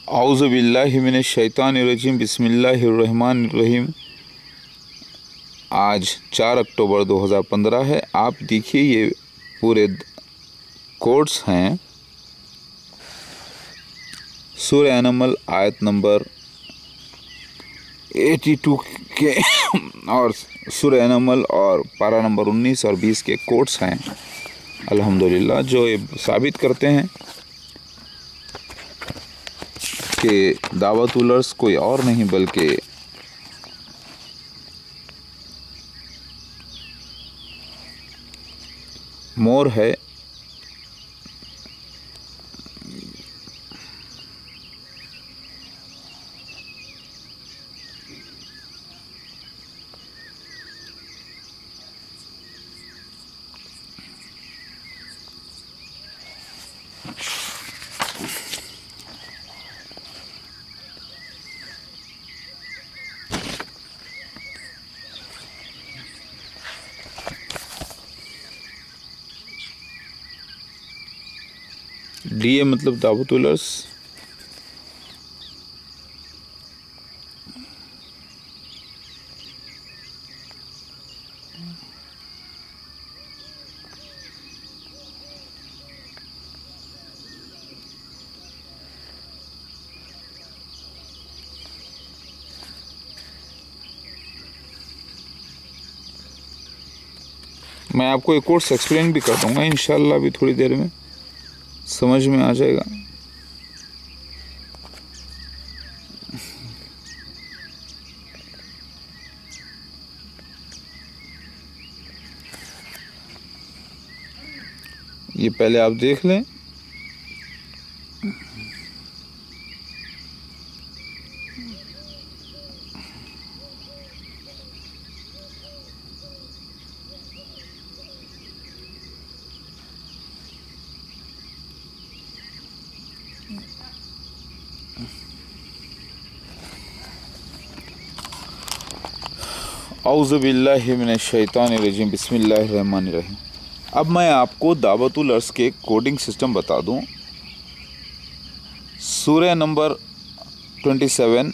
औज़ु बिल्लाहि मिनश शैतानिर रजीम बिस्मिल्लाहिर रहमानिर रहीम। आज 4 अक्टूबर 2015 है। आप देखिए ये पूरे कोड्स हैं। सूरह अनमल आयत नंबर 82 के और सूरह अनमल और पारा नंबर 19 और 20 के कोड्स हैं अल्हम्दुलिल्लाह, जो ये साबित करते हैं कि दावतुलर्स कोई और नहीं बल्कि मोर है। डीए मतलब दावतुलर्स। मैं आपको एक कोर्स एक्सप्लेन भी कर दूंगा इंशाल्लाह, अभी थोड़ी देर में समझ में आ जाएगा। ये पहले आप देख लें। औज़ु बिल्लाहि मिनश शैतानिर रजीम बिस्मिल्लाहिर रहमानिर रहीम। अब मैं आपको दावतुलर्स के कोडिंग सिस्टम बता दूं। सूरह नंबर 27,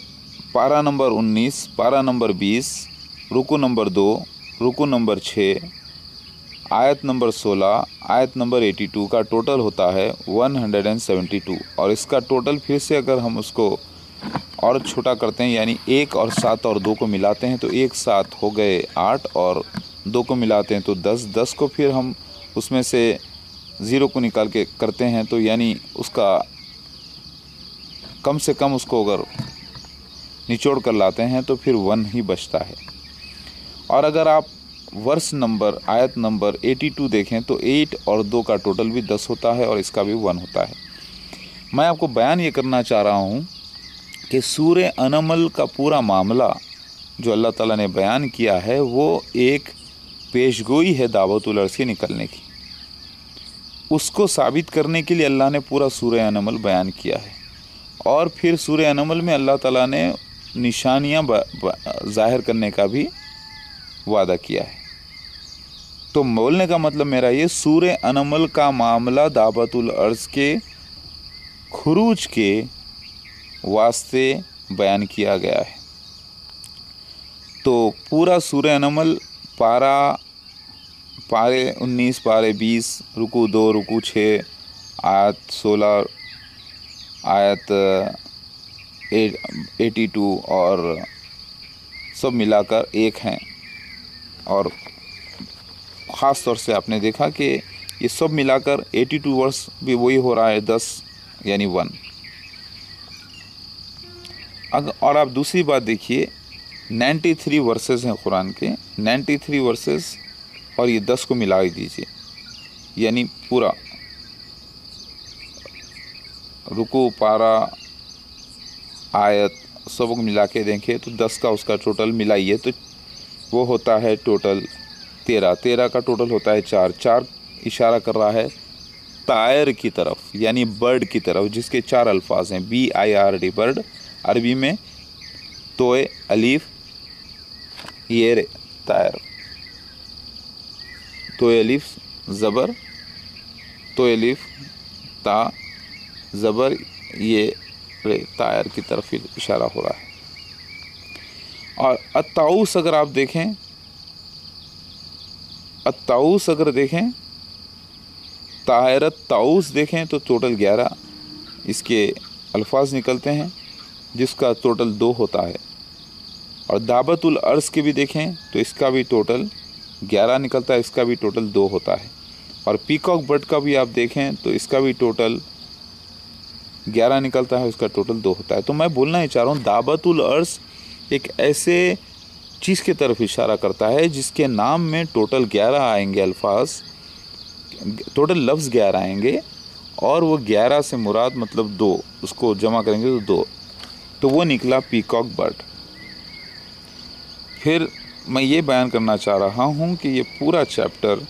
पारा नंबर 19, पारा नंबर 20, रुकू नंबर 2, रुकू नंबर 6, आयत नंबर 16, आयत नंबर 82 का टोटल होता है 172। और इसका टोटल फिर से अगर हम उसको और छोटा करते हैं, यानी 1 और 7 और 2 को मिलाते हैं तो 1 7 हो गए 8 और 2 को मिलाते हैं तो 10, 10 को फिर हम उसमें से 0 को निकाल के करते हैं तो यानी उसका कम से कम उसको अगर निचोड़ कर लाते हैं तो फिर 1 ही बचता है। और अगर आप वर्स नंबर आयत नंबर 82 देखें तो 8 और 2 का टोटल भी 10 होता है और इसका भी 1 होता है। मैं आपको बयान ये करना चाह रहा हूँ कि सूरह अनमल का पूरा मामला जो अल्लाह ताला ने बयान किया है वो एक पेशगोई है दावतुलर्स के निकलने की। उसको साबित करने के लिए अल्लाह ने पूरा सूरह अनमल बयान किया है। और फिर सूरह अनमल में अल्लाह ताला ने निशानियां ज़ाहिर करने का भी वादा किया है। तो बोलने का मतलब मेरा ये, सूरह अनमल का मामला दावतुलर्स के खुरूज के वास्ते बयान किया गया है। तो पूरा सूरह अनमल पारे 19, पारे 20, रुकू 2, रुकू 6, आयत 16, आयत 82 और सब मिलाकर 1 हैं। और ख़ास तौर से आपने देखा कि ये सब मिलाकर 82 वर्स भी वही हो रहा है 10 यानी 1। और आप दूसरी बात देखिए, 93 वर्सेस हैं कुरान के, 93 वर्सेस और ये 10 को मिला दीजिए यानी पूरा रुकू, पारा, आयत सब मिला के देखें तो 10 का उसका टोटल मिलाइए तो वो होता है टोटल 13। 13 का टोटल होता है 4। 4 इशारा कर रहा है तायर की तरफ यानी बर्ड की तरफ, जिसके 4 अल्फाज हैं BIRD बर्ड। अरबी में तोए अलीफ ये तायर, तोए अलीफ ज़बर, तोए अलीफ ता ज़बर ये तायर की तरफ इशारा हो रहा है। और अत्ताउस अगर आप देखें, अत्ताउस अगर देखें, तायरत ताउस देखें तो टोटल 11 इसके अल्फाज निकलते हैं, जिसका टोटल 2 होता है। और दाबतुल अर्स के भी देखें तो इसका भी टोटल 11 निकलता है, इसका भी टोटल 2 होता है। और पीकॉक बर्ड का भी आप देखें तो इसका भी टोटल 11 निकलता है, उसका टोटल 2 होता है। तो मैं बोलना ही चाह रहा हूँ, दाबतुल अर्स एक ऐसे चीज़ की तरफ इशारा करता है जिसके नाम में टोटल 11 आएंगे अल्फाज, टोटल लफ्ज़ 11 आएंगे, और वो 11 से मुराद मतलब 2, उसको जमा करेंगे तो 2, तो वो निकला पीकॉक बर्ड। फिर मैं ये बयान करना चाह रहा हूँ कि ये पूरा चैप्टर,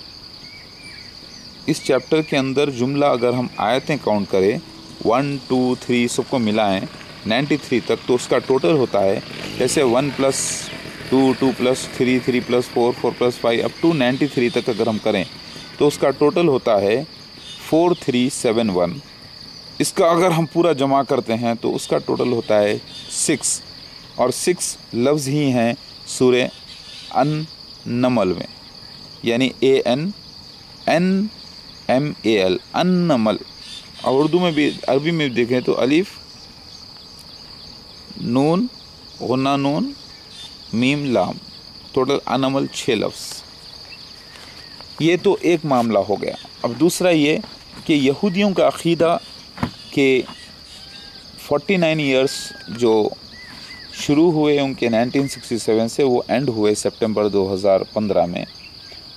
इस चैप्टर के अंदर जुमला अगर हम आयतें काउंट करें 1 2 3 सबको मिलाएं 93 तक, तो उसका टोटल होता है जैसे 1 + 2 2 + 3 3 + 4 4 + 5 अप टू 93 तक अगर हम करें तो उसका टोटल होता है 4371। इसका अगर हम पूरा जमा करते हैं तो उसका टोटल होता है 6, और 6 लफ्ज़ ही हैं सूरे अन-नमल में, यानी ANNMAL, अन-नमल। और उर्दू में भी, अरबी में भी देखें तो अलिफ नून गुन्ना नून मीम लाम, टोटल अनमल 6 लफ्ज़। ये तो एक मामला हो गया। अब दूसरा ये कि यहूदियों का अक़ीदा के 49 ईयर्स जो शुरू हुए उनके 1967 से, वो एंड हुए सितंबर 2015 में,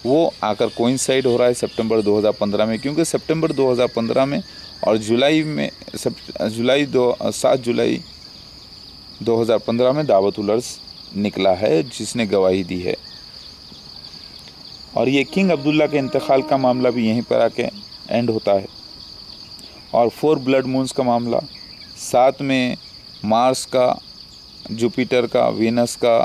वो आकर कोइंसाइड हो रहा है सितंबर 2015 में, क्योंकि सितंबर 2015 में और जुलाई में 7 जुलाई 2015 में दावतुल अर्स निकला है जिसने गवाही दी है। और ये किंग अब्दुल्ला के इंतकाल का मामला भी यहीं पर आके एंड होता है। और 4 ब्लड मून्स का मामला, साथ में मार्स का, जुपिटर का, वीनस का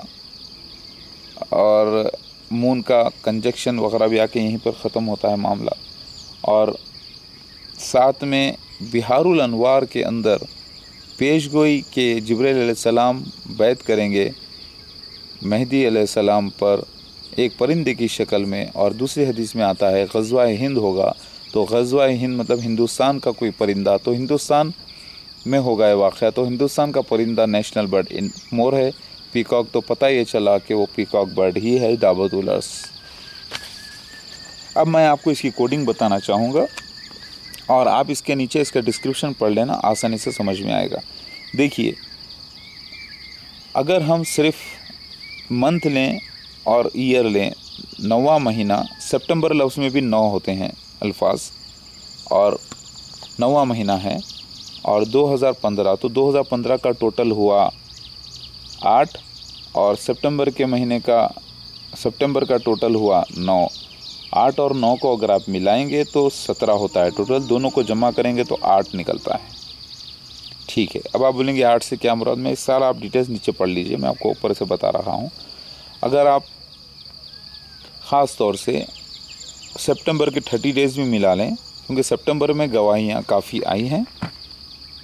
और मून का कंजक्शन वगैरह भी आके यहीं पर ख़त्म होता है मामला। और साथ में बिहारुल अनवार के अंदर पेशगोई के जिब्रील अलैहिस्सलाम बैत करेंगे मेहदी अलैहिस्सलाम पर एक परिंदे की शक्ल में, और दूसरी हदीस में आता है ग़ज़वा हिंद होगा, तो ग़ज़वा हिंद मतलब हिंदुस्तान का कोई परिंदा, तो हिंदुस्तान में होगा ये वाक़या। तो हिंदुस्तान का परिंदा नेशनल बर्ड मोर है, पीकॉक, तो पता ये चला कि वो पीकॉक बर्ड ही है दावतुल अर्स। अब मैं आपको इसकी कोडिंग बताना चाहूँगा और आप इसके नीचे इसका डिस्क्रिप्शन पढ़ लेना, आसानी से समझ में आएगा। देखिए, अगर हम सिर्फ मंथ लें और ईयर लें, 9वां महीना, सितंबर लफ्ज़ में भी 9 होते हैं अल्फाज, और 9वां महीना है, और 2015, तो 2015 का टोटल हुआ 8, और सितंबर के महीने का, सितंबर का टोटल हुआ 9। 8 और 9 को अगर आप मिलाएंगे तो 17 होता है टोटल, दोनों को जमा करेंगे तो 8 निकलता है। ठीक है, अब आप बोलेंगे 8 से क्या मुराद, मैं इस सारा आप डिटेल्स नीचे पढ़ लीजिए, मैं आपको ऊपर से बता रहा हूँ। अगर आप ख़ास तौर से सितंबर के 30 डेज़ भी मिला लें, क्योंकि सितंबर में गवाहियाँ काफ़ी आई हैं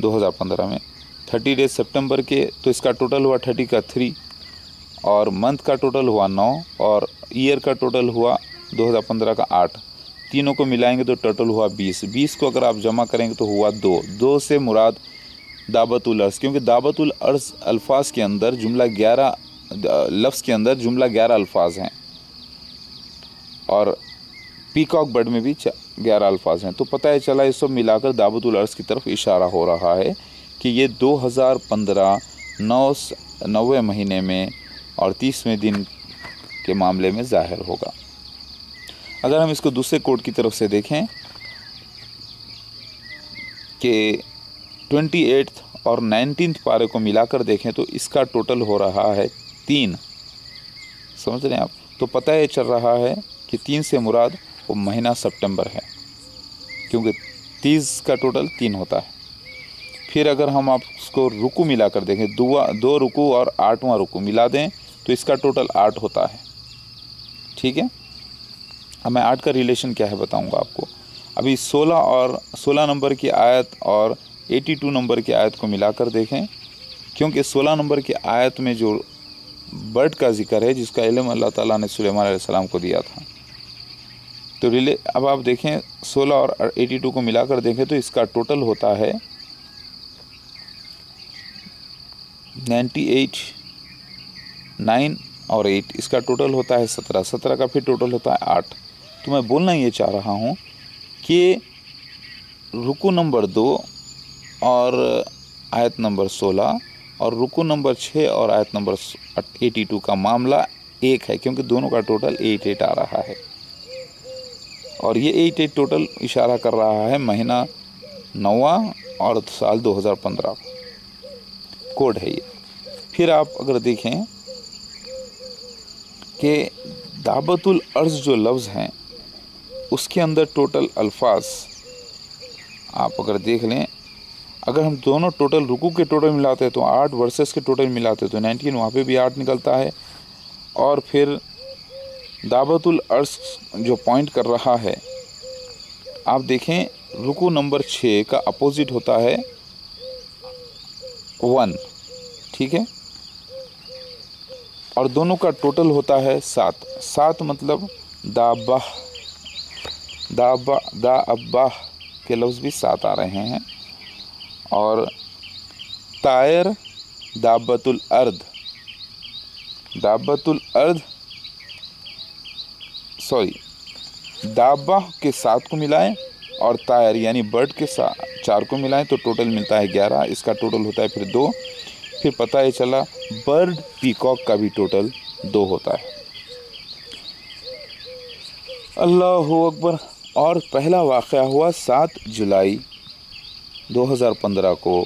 2015 में, 30 डेज सितंबर के, तो इसका टोटल हुआ 30 का 3, और मंथ का टोटल हुआ 9, और ईयर का टोटल हुआ 2015 का 8, तीनों को मिलाएंगे तो टोटल हुआ 20। 20 को अगर आप जमा करेंगे तो हुआ 2। 2 से मुराद दावतुल अर्स, क्योंकि दावतुल अर्स अल्फाज के अंदर जुमला 11 लफ्ज़ के अंदर जुमला 11 अल्फाज हैं, और पीकॉक बर्ड में भी 11 अल्फाज हैं। तो पता है चला, इस सब मिलाकर दावतुल अर्स की तरफ इशारा हो रहा है कि ये 2015 9वें महीने में और 30वें दिन के मामले में ज़ाहिर होगा। अगर हम इसको दूसरे कोड की तरफ से देखें कि 28 और 19 पारे को मिलाकर देखें तो इसका टोटल हो रहा है 3। समझ रहे हैं आप? तो पता ये चल रहा है कि 3 से मुराद वो महीना सितंबर है, क्योंकि 30 का टोटल 3 होता है। फिर अगर हम आप उसको रुकू मिलाकर देखें, 2 रुकू और 8वां रुकू मिला दें तो इसका टोटल 8 होता है। ठीक है, अब मैं 8 का रिलेशन क्या है बताऊंगा आपको। अभी 16 नंबर की आयत और 82 नंबर की आयत को मिलाकर देखें, क्योंकि 16 नंबर की आयत में जो बर्ड का जिक्र है जिसका इल्म अल्लाह ताला ने सुलेमान अलैहिस्सलाम को दिया था, तो अब आप देखें 16 और 82 को मिलाकर देखें तो इसका टोटल होता है 98, 9 और 8, इसका टोटल होता है 17, 17 का फिर टोटल होता है 8। तो मैं बोलना ये चाह रहा हूँ कि रुकू नंबर 2 और आयत नंबर 16 और रुकू नंबर 6 और आयत नंबर 82 का मामला एक है, क्योंकि दोनों का टोटल 88 आ रहा है। और ये 88 टोटल इशारा कर रहा है महीना 9वां और साल 2015 कोड है ये। फिर आप अगर देखें कि दाबतुल अर्ज़ जो लफ्ज़ हैं उसके अंदर टोटल अल्फाज आप अगर देख लें, अगर हम दोनों टोटल रुकू के टोटल मिलाते हैं तो 8, वर्सेस के टोटल मिलाते हैं तो 19, वहाँ पे भी 8 निकलता है। और फिर दाबतुल अर्ज़ जो पॉइंट कर रहा है, आप देखें रुकू नंबर 6 का अपोजिट होता है 1, ठीक है, और दोनों का टोटल होता है 7। 7 मतलब दाबा अब्बा के लफ्ज़ भी 7 आ रहे हैं। और तायर दाबतुल अर्द दाबा के 7 को मिलाएं और तायर यानी बर्ड के 4 को मिलाएं तो टोटल मिलता है 11। इसका टोटल होता है फिर 2। फिर पता ये चला बर्ड पीकॉक का भी टोटल 2 होता है। अल्लाहु अकबर। और पहला वाक़या हुआ 7 जुलाई 2015 को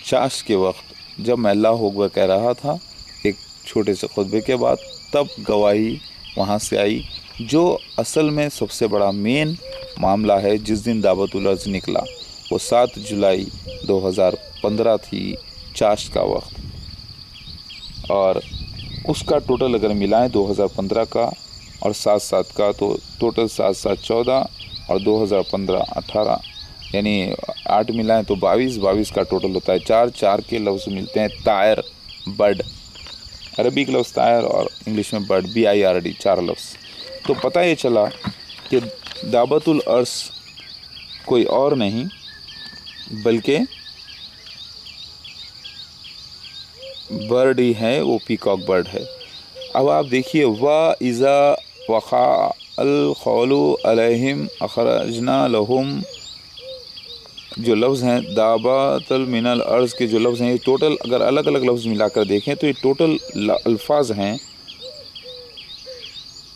चाश के वक्त, जब मैं अल्लाहु अकबर कह रहा था एक छोटे से खुतबे के बाद, तब गवाही वहाँ से आई जो असल में सबसे बड़ा मेन मामला है। जिस दिन दावतुल अर्ज़ निकला वो 7 जुलाई 2015 थी, चाश का वक्त। और उसका टोटल अगर मिलाएं 2015 का और 7-7 का तो टोटल 7-7 14 और 2015 18, यानी 8 मिलाएं तो 22 का टोटल होता है 4 के लफ्ज़ मिलते हैं तायर बर्ड, अरबी के लफ्ज़ तायर और इंग्लिश में बर्ड BIRD 4 लफ्ज़। तो पता ये चला कि दाबतुल अर्ज़ कोई और नहीं बल्कि बर्ड ही है, वो पीकॉक बर्ड है। अब आप देखिए वा इज़ा वक़ा अल ख़ौलु अलैहिम अख़रजना लहुम, जो लफ्ज़ हैं दाबतुल मिनल अर्ज़ के जो लफ्ज़ हैं, ये टोटल अगर अलग अलग लफ्ज़ मिलाकर देखें तो ये टोटल अल्फाज हैं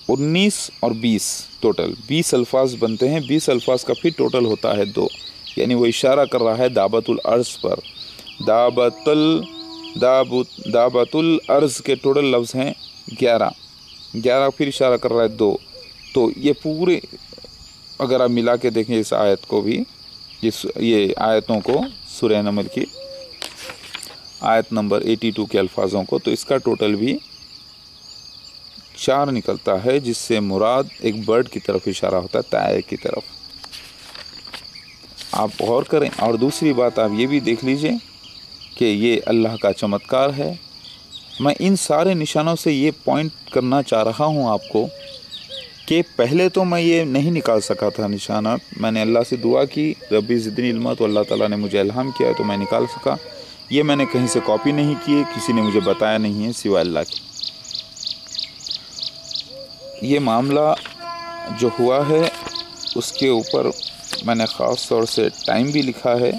19 और 20, टोटल 20 अल्फाज बनते हैं। 20 अल्फाज का फिर टोटल होता है 2, यानी वो इशारा कर रहा है दाबतुल अर्ज़ पर। दाबतुल अर्ज़ के टोटल लफ्ज़ हैं 11 फिर इशारा कर रहा है 2। तो ये पूरे अगर आप मिला के देखें इस आयत को भी, ये आयतों को, सूरह नमल की आयत नंबर 82 के अल्फाजों को, तो इसका टोटल भी 4 निकलता है, जिससे मुराद एक बर्ड की तरफ इशारा होता है, तायर की तरफ। आप गौर करें। और दूसरी बात आप ये भी देख लीजिए कि ये अल्लाह का चमत्कार है। मैं इन सारे निशानों से ये पॉइंट करना चाह रहा हूँ आपको कि पहले तो मैं ये नहीं निकाल सका था निशाना, मैंने अल्लाह से दुआ की रब्बी ज़िदनी इल्मा, तो अल्लाह ताला ने मुझे इल्हाम किया तो मैं निकाल सका। ये मैंने कहीं से कॉपी नहीं की है, किसी ने मुझे बताया नहीं है सिवाय अल्लाह के। ये मामला जो हुआ है उसके ऊपर मैंने ख़ास तौर से टाइम भी लिखा है,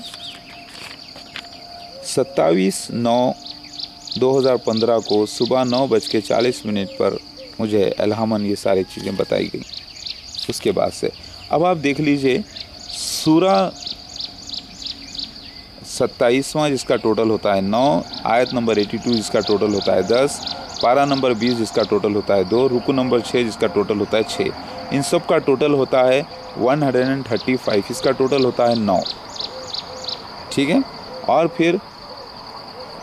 27/9/2015 को सुबह 9:40 पर मुझे इल्हामन ये सारी चीज़ें बताई गई। उसके बाद से अब आप देख लीजिए सूरा 27वां जिसका टोटल होता है 9, आयत नंबर 82 जिसका टोटल होता है 10, पारा नंबर 20 जिसका टोटल होता है 2, रुकू नंबर 6 जिसका टोटल होता है 6, इन सब का टोटल होता है 135, इसका टोटल होता है 9, ठीक है। और फिर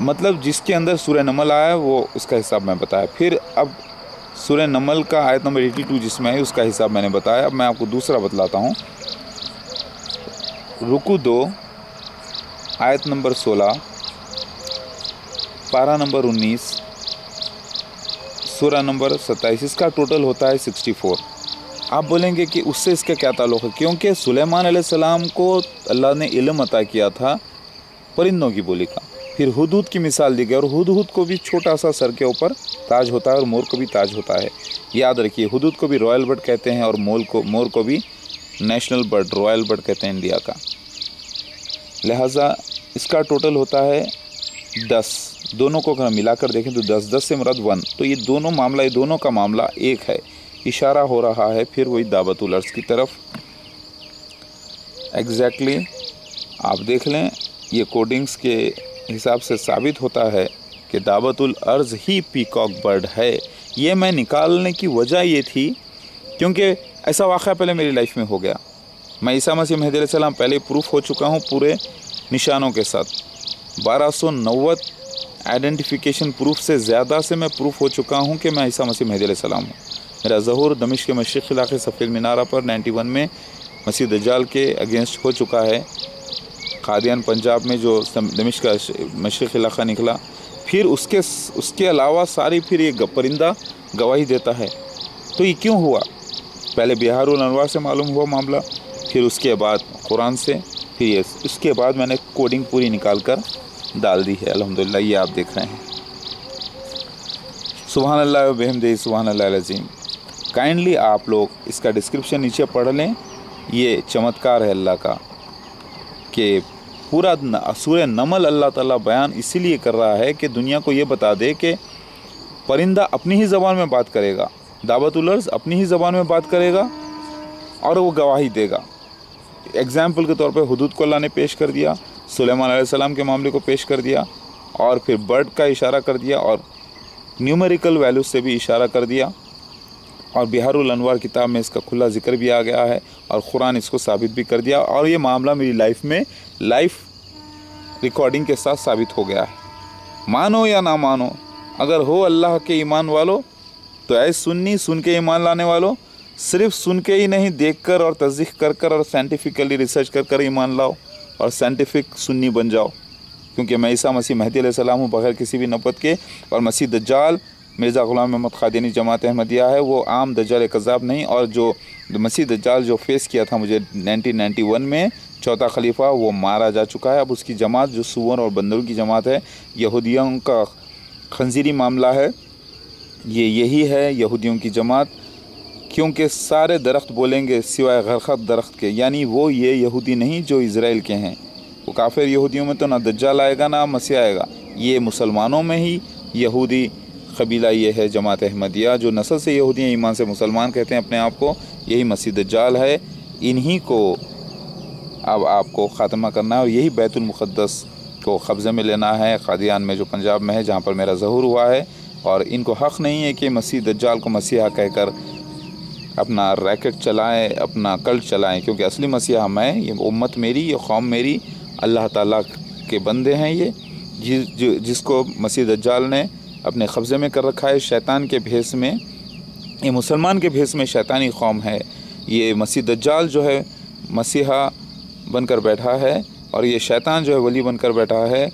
मतलब जिसके अंदर सूरह नमल आया वो उसका हिसाब मैं बताया। फिर अब सूरह नमल का आयत नंबर 82 जिसमें है उसका हिसाब मैंने बताया। अब मैं आपको दूसरा बतलाता हूँ। रुकू 2 आयत नंबर 16, पारा नंबर 19, सूरा नंबर 27, इसका टोटल होता है 64। आप बोलेंगे कि उससे इसका क्या ताल्लुक़ है? क्योंकि सुलेमान अलैहिस्सलाम को अल्लाह ने इल्म अता किया था परिंदों की बोली का। फिर हुदहुद की मिसाल दी गई, और हुदहुद को भी छोटा सा सर के ऊपर ताज होता है और मोर को भी ताज होता है। याद रखिए, हुदहुद को भी रॉयल बर्ड कहते हैं और मोर को भी नेशनल बर्ड, रॉयल बर्ड कहते हैं इंडिया का। लिहाजा इसका टोटल होता है 10। दोनों को अगर मिलाकर देखें तो 10 से मुराद 1। तो ये दोनों का मामला एक है। इशारा हो रहा है फिर वही दावतुल अर्ज़ की तरफ। एग्जैक्टली आप देख लें, ये कोडिंग्स के हिसाब से साबित होता है कि दावतुल अर्ज़ ही पीकॉक बर्ड है। ये मैं निकालने की वजह ये थी क्योंकि ऐसा वाक़या पहले मेरी लाइफ में हो गया। मैं ईसा मसीह महदी अलैहिस्सलाम पहले प्रूफ हो चुका हूँ पूरे निशानों के साथ। 1290 आइडेंटिफिकेशन प्रूफ से ज़्यादा से मैं प्रूफ हो चुका हूँ कि मैं ईसा मसीह महदी अलैहिस्सलाम हूँ। मेरा ज़हूर दमिश्क के मशरिक़ी इलाक़े सफ़ेद मीनारा पर 91 में मसीह दज्जाल के अगेंस्ट हो चुका है। कादियान पंजाब में जो दमिश्क का मशरिक़ी इलाक़ा निकला, फिर उसके अलावा सारी फिर ये परिंदा गवाही देता है। तो ये क्यों हुआ? पहले बिहारुल अनवार से मालूम हुआ मामला, फिर उसके बाद कुरान से, फिर ये उसके बाद मैंने कोडिंग पूरी निकाल कर डाल दी है। अल्हम्दुलिल्लाह ये आप देख रहे हैं। सुभान अल्लाह व बिहम्दिही सुभान अल्लाह अज़ीम। काइंडली आप लोग इसका डिस्क्रिप्शन नीचे पढ़ लें। ये चमत्कार है अल्लाह का कि पूरा सूरह नमल अल्लाह ताला बयान इसीलिए कर रहा है कि दुनिया को ये बता दे कि परिंदा अपनी ही ज़बान में बात करेगा, दावतुल अर्ज़ अपनी ही ज़बान में बात करेगा और वो गवाही देगा। एग्ज़ाम्पल के तौर पे हुदूद को अल्लाह ने पेश कर दिया, सुलेमान अलैहिस्सलाम के मामले को पेश कर दिया, और फिर बर्ड का इशारा कर दिया, और न्यूमेरिकल वैल्यूज से भी इशारा कर दिया, और बिहारुल अनवार किताब में इसका खुला जिक्र भी आ गया है, और कुरान इसको साबित भी कर दिया। और ये मामला मेरी लाइफ में लाइव रिकॉर्डिंग के साथ साबित हो गया है। मानो या ना मानो, अगर हो अल्लाह के ईमान वालों तो ऐ सुन्नी सुन के ईमान लाने वालों, सिर्फ सुन के ही नहीं, देख कर और तस्दीक कर कर और साइंटिफिकली रिसर्च कर कर ईमान लाओ और साइंटिफिक सुन्नी बन जाओ। क्योंकि मैं ईसा मसीह महदी अलैहिस्सलाम हूँ बग़ैर किसी भी नबूवत के, और मसीह दज्जाल मिर्ज़ा ग़ुलाम अहमद क़ादियानी जमात अहमदिया है, वो आम दज्जाल कज़्ज़ाब नहीं। और जो मसीह दज्जाल जो फेस किया था मुझे 1991 में, चौथा खलीफा, वो मारा जा चुका है। अब उसकी जमात जो सूअर और बंदरों की जमात है, यहूदियों का खंजीरी मामला है, यही है यहूदियों की जमात। क्योंकि सारे दरख्त बोलेंगे सिवाय गरखत दरख्त के, यानी वो ये यहूदी नहीं जो इज़राइल के हैं। वो काफिर यहूदियों में तो ना दज्जाल आएगा ना मसीह आएगा। ये मुसलमानों में ही यहूदी कबीला ये है जमात अहमदिया, जो नस्ल से यहूदी हैं, ईमान से मुसलमान कहते हैं अपने आप को। यही मसीह दज्जाल है। इन्हीं को अब आपको ख़ात्मा करना है और यही बैतुल मुक़द्दस को कब्ज़े में लेना है, कादियान में जो पंजाब में है, जहाँ पर मेरा ज़हूर हुआ है। और इनको हक़ नहीं है कि मसीह दज्जाल को मसीहा कहकर अपना रैकेट चलाएं, अपना कल्ट चलाएं, क्योंकि असली मसीहा मैं, ये उम्मत मेरी, ये कौम मेरी, अल्लाह ताला के बंदे हैं। ये जिसको मसीह दज्जाल ने अपने कब्ज़े में कर रखा है शैतान के भेस में, ये मुसलमान के भेस में शैतानी कौम है। ये मसीह दज्जाल जो है मसीहा बनकर बैठा है, और ये शैतान जो है वली बनकर बैठा है,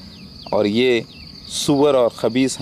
और ये सूअर और खबीस हैं।